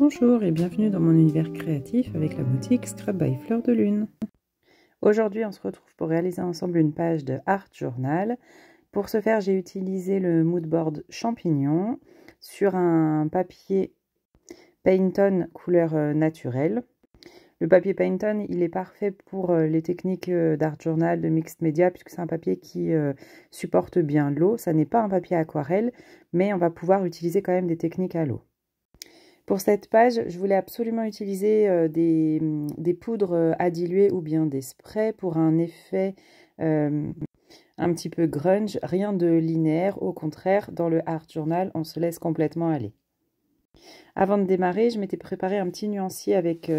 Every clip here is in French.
Bonjour et bienvenue dans mon univers créatif avec la boutique Scrap by Fleur de Lune. Aujourd'hui, on se retrouve pour réaliser ensemble une page de Art Journal. Pour ce faire, j'ai utilisé le moodboard champignon sur un papier Payton couleur naturelle. Le papier Payton, il est parfait pour les techniques d'Art Journal, de Mixed Media, puisque c'est un papier qui supporte bien l'eau. Ça n'est pas un papier aquarelle, mais on va pouvoir utiliser quand même des techniques à l'eau. Pour cette page, je voulais absolument utiliser des poudres à diluer ou bien des sprays pour un effet un petit peu grunge, rien de linéaire. Au contraire, dans le Art Journal, on se laisse complètement aller. Avant de démarrer, je m'étais préparé un petit nuancier avec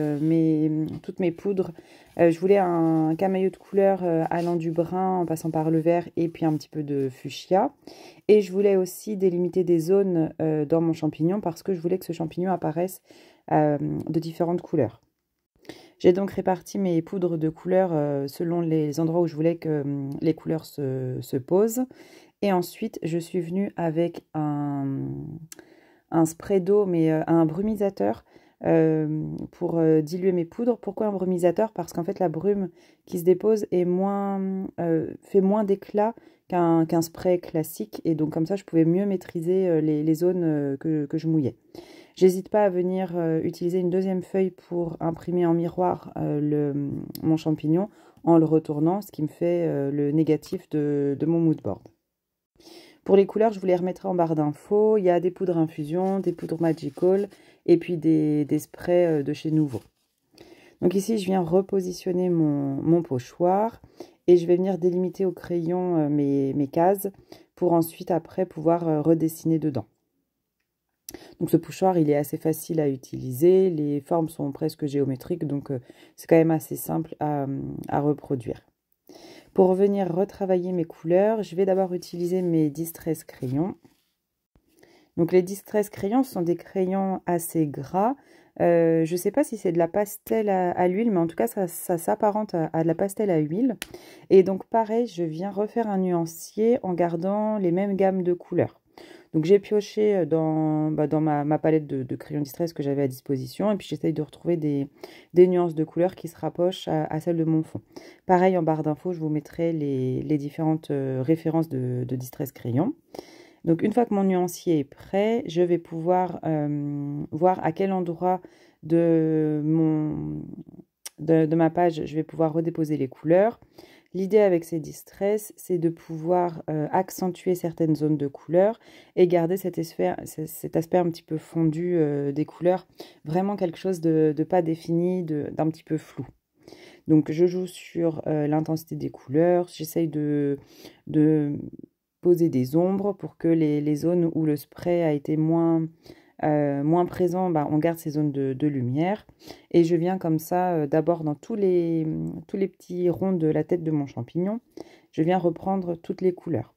toutes mes poudres. Je voulais un camailleux de couleur allant du brun en passant par le vert et puis un petit peu de fuchsia. Et je voulais aussi délimiter des zones dans mon champignon parce que je voulais que ce champignon apparaisse de différentes couleurs. J'ai donc réparti mes poudres de couleurs selon les endroits où je voulais que les couleurs se posent. Et ensuite, je suis venue avec un spray d'eau, mais un brumisateur pour diluer mes poudres. Pourquoi un brumisateur? Parce qu'en fait, la brume qui se dépose est fait moins d'éclat qu'un spray classique. Et donc, comme ça, je pouvais mieux maîtriser les zones que je mouillais. J'hésite pas à venir utiliser une deuxième feuille pour imprimer en miroir mon champignon en le retournant, ce qui me fait le négatif de mon moodboard. Pour les couleurs, je vous les remettrai en barre d'infos. Il y a des poudres infusion, des poudres magical et puis des sprays de chez Nouveau. Donc ici, je viens repositionner mon pochoir et je vais venir délimiter au crayon mes cases pour ensuite, après, pouvoir redessiner dedans. Donc ce pochoir, il est assez facile à utiliser. Les formes sont presque géométriques, donc c'est quand même assez simple à reproduire. Pour venir retravailler mes couleurs, je vais d'abord utiliser mes Distress crayons. Donc les Distress crayons, ce sont des crayons assez gras. Je ne sais pas si c'est de la pastel à l'huile, mais en tout cas, ça s'apparente à de la pastel à huile. Et donc pareil, je viens refaire un nuancier en gardant les mêmes gammes de couleurs. Donc j'ai pioché dans ma palette de crayons Distress que j'avais à disposition et puis j'essaye de retrouver des nuances de couleurs qui se rapprochent à celles de mon fond. Pareil, en barre d'infos, je vous mettrai les différentes références de Distress crayons. Donc une fois que mon nuancier est prêt, je vais pouvoir voir à quel endroit de ma page je vais pouvoir redéposer les couleurs. L'idée avec ces Distress, c'est de pouvoir accentuer certaines zones de couleurs et garder cet aspect un petit peu fondu des couleurs, vraiment quelque chose de pas défini, d'un petit peu flou. Donc je joue sur l'intensité des couleurs, j'essaye de poser des ombres pour que les zones où le spray a été moins présent, on garde ces zones de lumière. Et je viens comme ça, d'abord dans tous les petits ronds de la tête de mon champignon, je viens reprendre toutes les couleurs.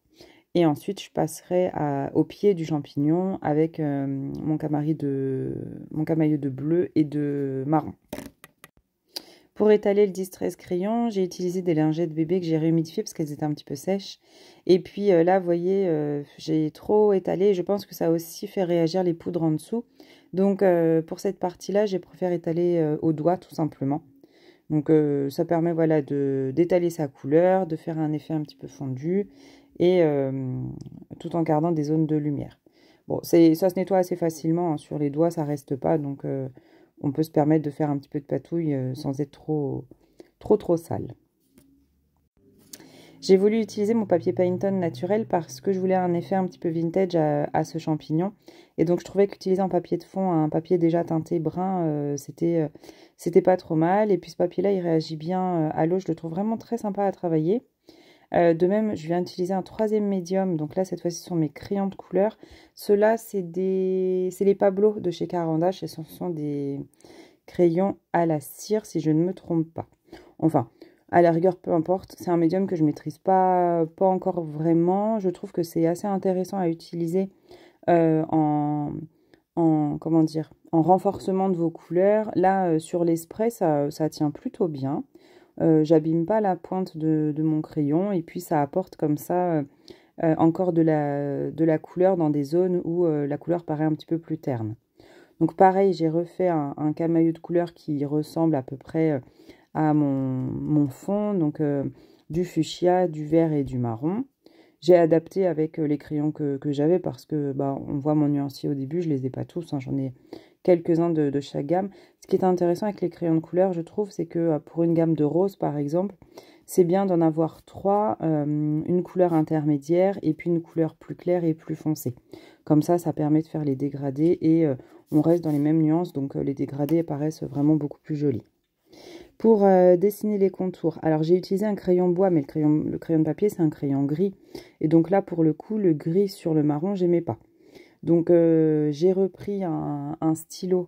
Et ensuite, je passerai au pied du champignon avec mon camailleux de bleu et de marron. Pour étaler le Distress crayon, j'ai utilisé des lingettes bébé que j'ai réhumidifiées parce qu'elles étaient un petit peu sèches. Et puis là, vous voyez, j'ai trop étalé. Je pense que ça a aussi fait réagir les poudres en dessous. Donc pour cette partie-là, j'ai préféré étaler au doigt tout simplement. Donc ça permet voilà, d'étaler sa couleur, de faire un effet un petit peu fondu et tout en gardant des zones de lumière. Bon, ça se nettoie assez facilement, hein. Sur les doigts, ça reste pas, donc on peut se permettre de faire un petit peu de patouille sans être trop sale. J'ai voulu utiliser mon papier Payton naturel parce que je voulais un effet un petit peu vintage à ce champignon. Et donc je trouvais qu'utiliser en papier de fond un papier déjà teinté brun, c'était pas trop mal. Et puis ce papier-là, il réagit bien à l'eau. Je le trouve vraiment très sympa à travailler. De même, je viens d'utiliser un troisième médium. Donc là, cette fois-ci, ce sont mes crayons de couleur. Ceux-là, c'est les Pablo de chez Carandache. Et ce sont des crayons à la cire, si je ne me trompe pas. Enfin, à la rigueur, peu importe. C'est un médium que je ne maîtrise pas encore vraiment. Je trouve que c'est assez intéressant à utiliser comment dire, en renforcement de vos couleurs. Là, sur les sprays, ça tient plutôt bien. J'abîme pas la pointe de mon crayon et puis ça apporte comme ça encore de la couleur dans des zones où la couleur paraît un petit peu plus terne. Donc pareil, j'ai refait un camailleux de couleurs qui ressemble à peu près à mon fond, donc du fuchsia, du vert et du marron. J'ai adapté avec les crayons que j'avais parce que bah, on voit mon nuancier au début, je les ai pas tous, hein, j'en ai quelques-uns de chaque gamme. Ce qui est intéressant avec les crayons de couleur, je trouve, c'est que pour une gamme de rose par exemple, c'est bien d'en avoir 3, une couleur intermédiaire et puis une couleur plus claire et plus foncée. Comme ça permet de faire les dégradés et on reste dans les mêmes nuances, donc les dégradés paraissent vraiment beaucoup plus jolis. Pour dessiner les contours, alors j'ai utilisé un crayon bois, mais le crayon de papier, c'est un crayon gris. Et donc là, pour le coup, le gris sur le marron, j'aimais pas. Donc j'ai repris un stylo.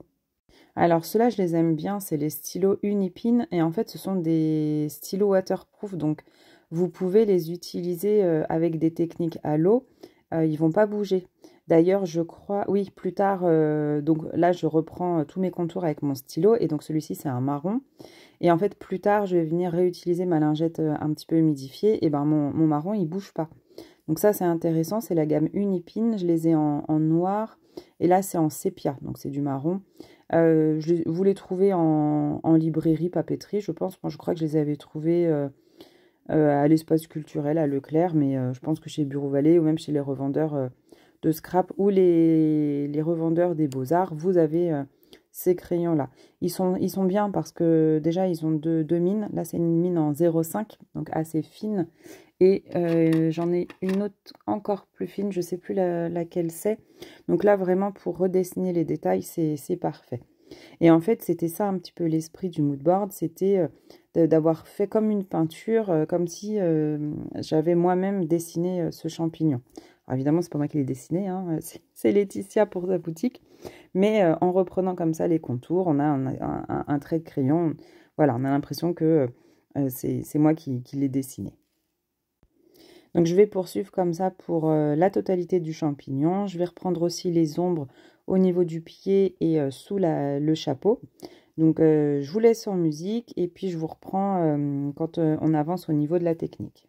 Alors ceux-là, je les aime bien, c'est les stylos Unipin. Et en fait, ce sont des stylos waterproof, donc vous pouvez les utiliser avec des techniques à l'eau. Ils vont pas bouger. D'ailleurs, je crois, oui, plus tard, donc là, je reprends tous mes contours avec mon stylo. Et donc celui-ci, c'est un marron. Et en fait, plus tard, je vais venir réutiliser ma lingette un petit peu humidifiée. Et ben mon marron, il bouge pas. Donc ça, c'est intéressant. C'est la gamme Unipin. Je les ai en noir. Et là, c'est en sépia. Donc c'est du marron. Vous les trouvez en librairie, papeterie, je pense. Moi, je crois que je les avais trouvés à l'espace culturel, à Leclerc. Mais je pense que chez Bureau Vallée ou même chez les revendeurs de scrap ou les revendeurs des Beaux-Arts, vous avez ces crayons-là. Ils sont bien parce que déjà, ils ont deux mines. Là, c'est une mine en 0,5, donc assez fine. Et j'en ai une autre encore plus fine, je ne sais plus laquelle c'est. Donc là, vraiment, pour redessiner les détails, c'est parfait. Et en fait, c'était ça un petit peu l'esprit du mood board, c'était d'avoir fait comme une peinture, comme si j'avais moi-même dessiné ce champignon. Alors évidemment, c'est pas moi qui l'ai dessiné, hein, c'est Laetitia pour sa boutique. Mais en reprenant comme ça les contours, on a un trait de crayon. Voilà, on a l'impression que c'est moi qui l'ai dessiné. Donc je vais poursuivre comme ça pour la totalité du champignon. Je vais reprendre aussi les ombres au niveau du pied et sous le chapeau. Donc je vous laisse en musique et puis je vous reprends quand on avance au niveau de la technique.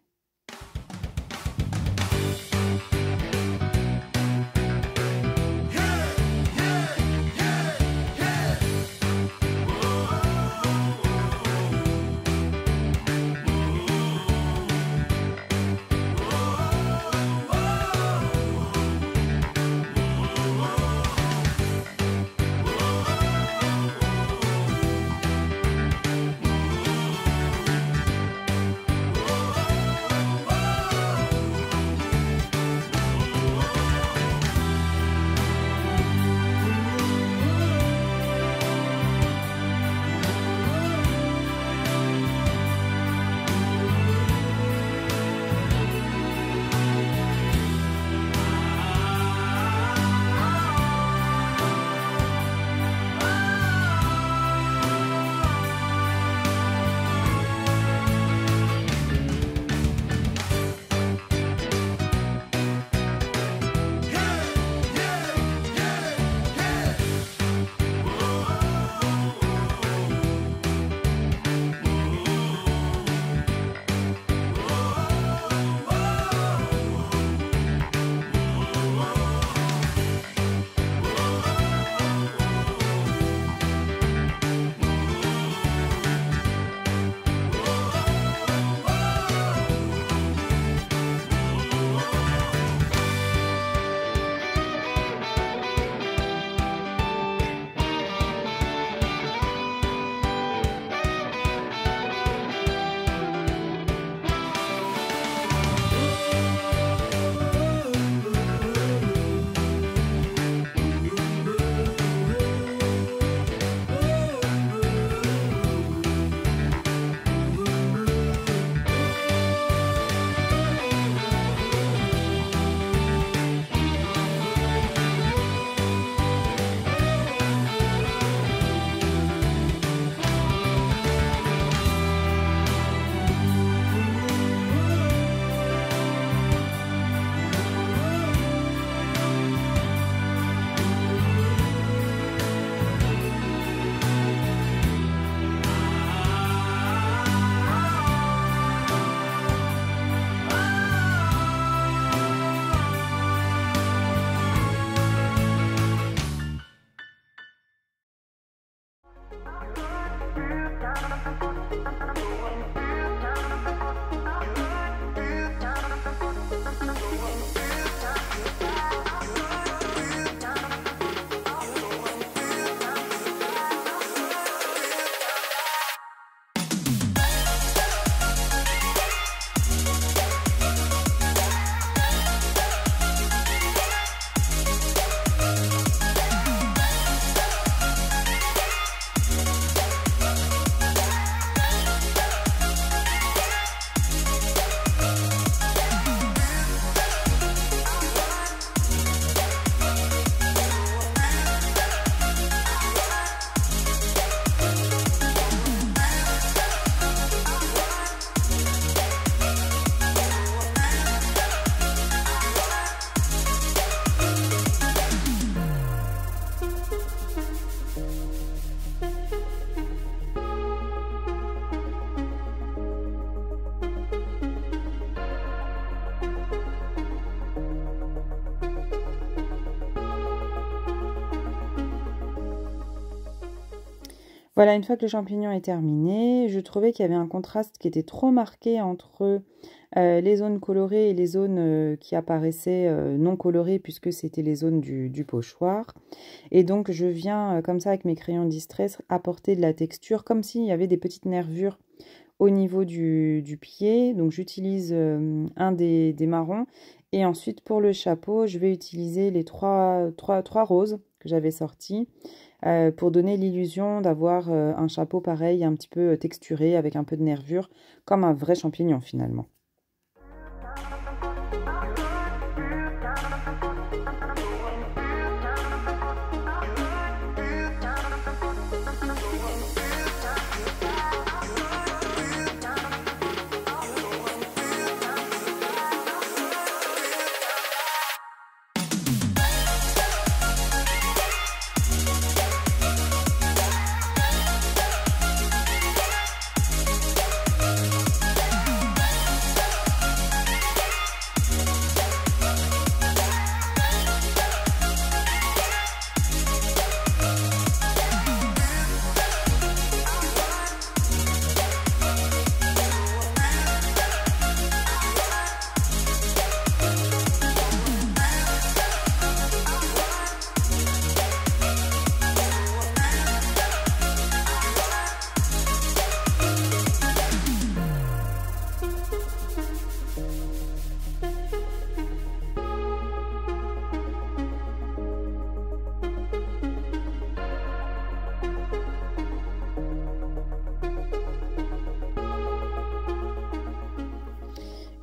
Voilà, une fois que le champignon est terminé, je trouvais qu'il y avait un contraste qui était trop marqué entre les zones colorées et les zones qui apparaissaient non colorées puisque c'était les zones du pochoir. Et donc je viens comme ça avec mes crayons Distress apporter de la texture comme s'il y avait des petites nervures au niveau du pied. Donc j'utilise un des marrons et ensuite pour le chapeau je vais utiliser les trois roses que j'avais sortis. Pour donner l'illusion d'avoir un chapeau pareil, un petit peu texturé, avec un peu de nervure, comme un vrai champignon finalement.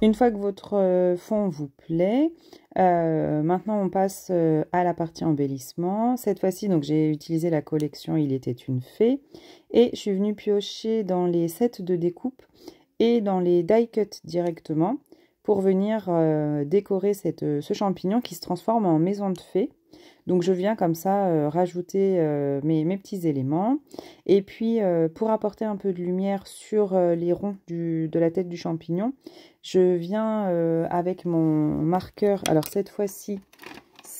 Une fois que votre fond vous plaît, maintenant on passe à la partie embellissement. Cette fois-ci, donc j'ai utilisé la collection Il était une fée et je suis venue piocher dans les sets de découpe et dans les die cut directement pour venir décorer ce champignon qui se transforme en maison de fée. Donc je viens comme ça rajouter mes petits éléments. Et puis pour apporter un peu de lumière sur les ronds de la tête du champignon, je viens avec mon marqueur. Alors cette fois-ci,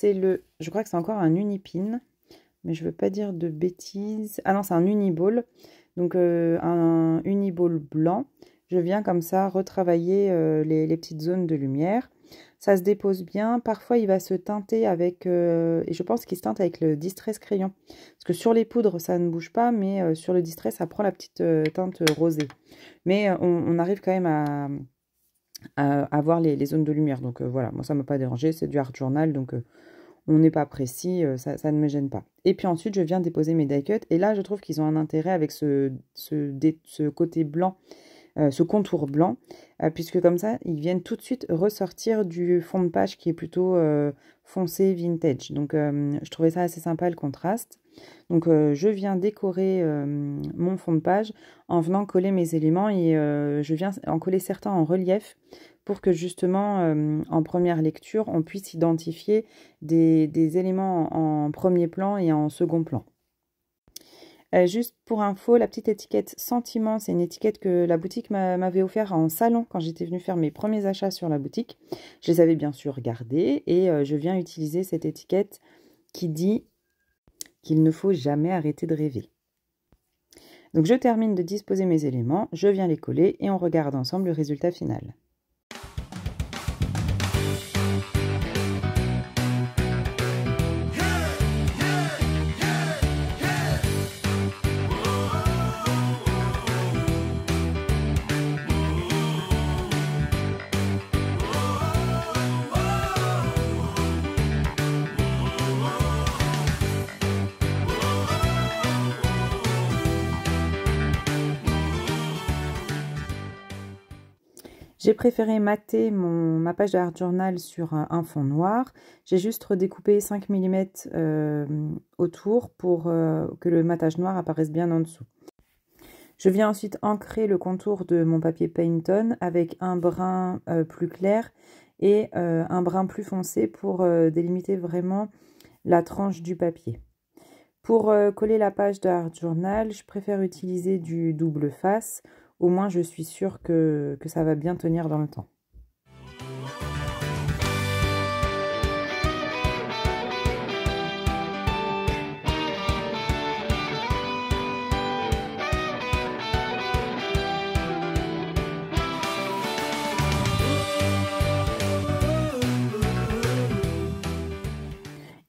je crois que c'est encore un unipin, mais je ne veux pas dire de bêtises. Ah non, c'est un uniball. Donc un uniball blanc. Je viens comme ça retravailler les petites zones de lumière. Ça se dépose bien. Parfois, il va se teinter avec... et je pense qu'il se teinte avec le Distress crayon. Parce que sur les poudres, ça ne bouge pas, mais sur le Distress, ça prend la petite teinte rosée. Mais on arrive quand même à voir les zones de lumière. Donc voilà, moi, ça ne m'a pas dérangé. C'est du Art Journal, donc on n'est pas précis. Ça ne me gêne pas. Et puis ensuite, je viens déposer mes die cuts. Et là, je trouve qu'ils ont un intérêt avec ce côté blanc. Ce contour blanc, puisque comme ça, ils viennent tout de suite ressortir du fond de page qui est plutôt foncé vintage. Donc, je trouvais ça assez sympa, le contraste. Donc, je viens décorer mon fond de page en venant coller mes éléments et je viens en coller certains en relief pour que justement, en première lecture, on puisse identifier des éléments en premier plan et en second plan. Juste pour info, la petite étiquette Sentiment, c'est une étiquette que la boutique m'avait offert en salon quand j'étais venue faire mes premiers achats sur la boutique. Je les avais bien sûr gardées et je viens utiliser cette étiquette qui dit qu'il ne faut jamais arrêter de rêver. Donc je termine de disposer mes éléments, je viens les coller et on regarde ensemble le résultat final. J'ai préféré mater ma page de Art Journal sur un fond noir. J'ai juste redécoupé 5 mm autour pour que le matage noir apparaisse bien en dessous. Je viens ensuite ancrer le contour de mon papier Paint-On avec un brun plus clair et un brun plus foncé pour délimiter vraiment la tranche du papier. Pour coller la page de Art Journal, je préfère utiliser du double face. Au moins, je suis sûre que ça va bien tenir dans le temps.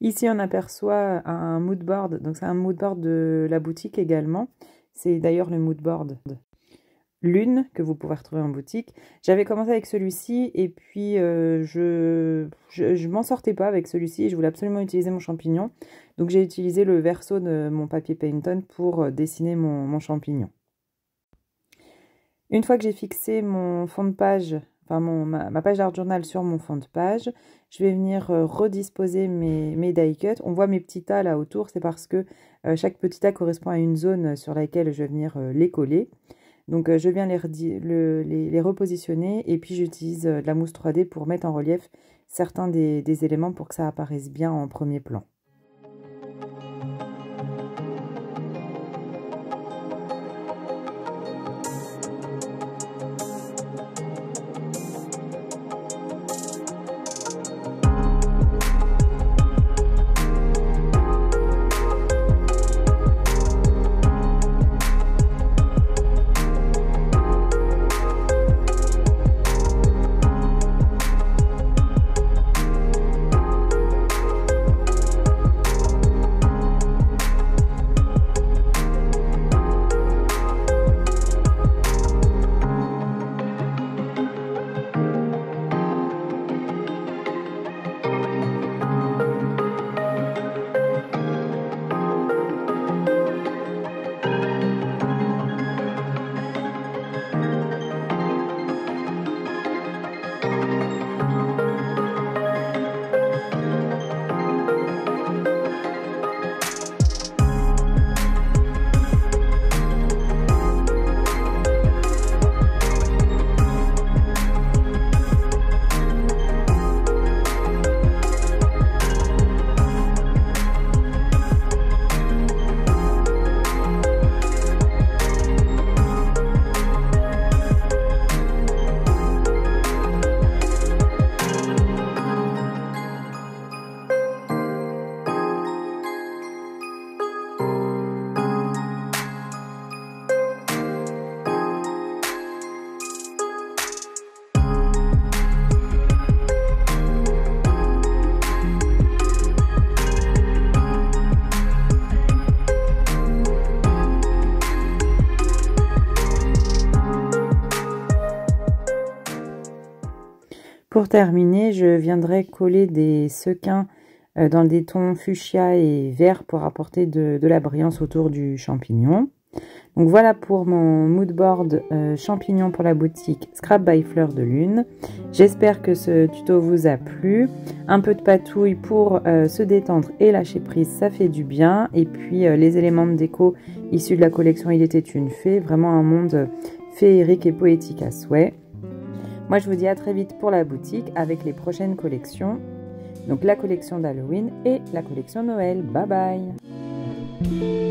Ici, on aperçoit un mood board. Donc, c'est un mood board de la boutique également. C'est d'ailleurs le mood board Lune que vous pouvez retrouver en boutique. J'avais commencé avec celui-ci et puis je m'en sortais pas avec celui-ci et je voulais absolument utiliser mon champignon. Donc j'ai utilisé le verso de mon papier Paint-On pour dessiner mon champignon. Une fois que j'ai fixé mon fond de page, enfin ma page d'Art Journal sur mon fond de page, je vais venir redisposer mes die cuts. On voit mes petits tas là autour, c'est parce que chaque petit tas correspond à une zone sur laquelle je vais venir les coller. Donc je viens les repositionner et puis j'utilise de la mousse 3D pour mettre en relief certains des éléments pour que ça apparaisse bien en premier plan. Pour terminer, je viendrai coller des sequins dans des tons fuchsia et vert pour apporter de la brillance autour du champignon. Donc voilà pour mon mood board champignon pour la boutique Scrap by Fleur de Lune. J'espère que ce tuto vous a plu. Un peu de patouille pour se détendre et lâcher prise, ça fait du bien. Et puis les éléments de déco issus de la collection Il était une fée, vraiment un monde féerique et poétique à souhait. Moi, je vous dis à très vite pour la boutique avec les prochaines collections. Donc, la collection d'Halloween et la collection Noël. Bye bye!